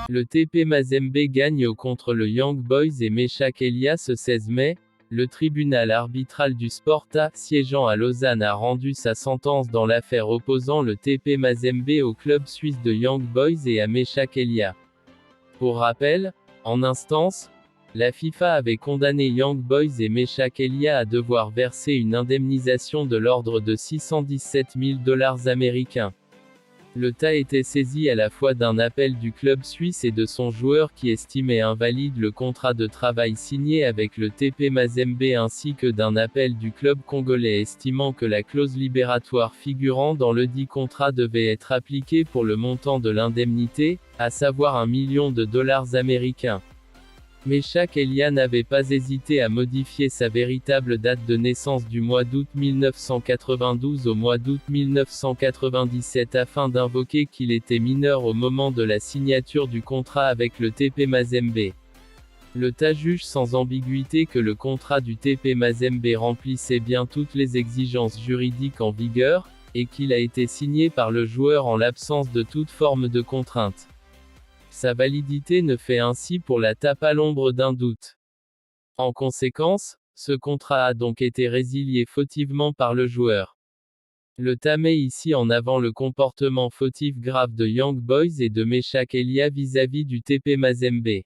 Le TP Mazembe gagne au contre le Young Boys et Meshak Elia ce 16 mai. Le tribunal arbitral du Sporta, siégeant à Lausanne, a rendu sa sentence dans l'affaire opposant le TP Mazembe au club suisse de Young Boys et à Meshak Elia. Pour rappel, en instance, la FIFA avait condamné Young Boys et Meshak Elia à devoir verser une indemnisation de l'ordre de 617 000 $ américains. Le TAS était saisi à la fois d'un appel du club suisse et de son joueur qui estimait invalide le contrat de travail signé avec le TP Mazembe ainsi que d'un appel du club congolais estimant que la clause libératoire figurant dans ledit contrat devait être appliquée pour le montant de l'indemnité, à savoir 1 million de $ américains. Meshak Elia n'avait pas hésité à modifier sa véritable date de naissance du mois d'août 1992 au mois d'août 1997 afin d'invoquer qu'il était mineur au moment de la signature du contrat avec le TP Mazembe. Le TAS juge sans ambiguïté que le contrat du TP Mazembe remplissait bien toutes les exigences juridiques en vigueur, et qu'il a été signé par le joueur en l'absence de toute forme de contrainte. Sa validité ne fait ainsi pour la TAS pas l'ombre d'un doute. En conséquence, ce contrat a donc été résilié fautivement par le joueur. Le TAS met ici en avant le comportement fautif grave de Young Boys et de Meshak Elia vis-à-vis du TP Mazembe.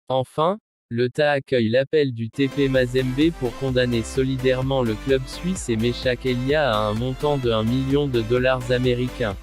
Enfin, le TAS accueille l'appel du TP Mazembe pour condamner solidairement le club suisse et Meshak Elia à un montant de 1 million de $ américains.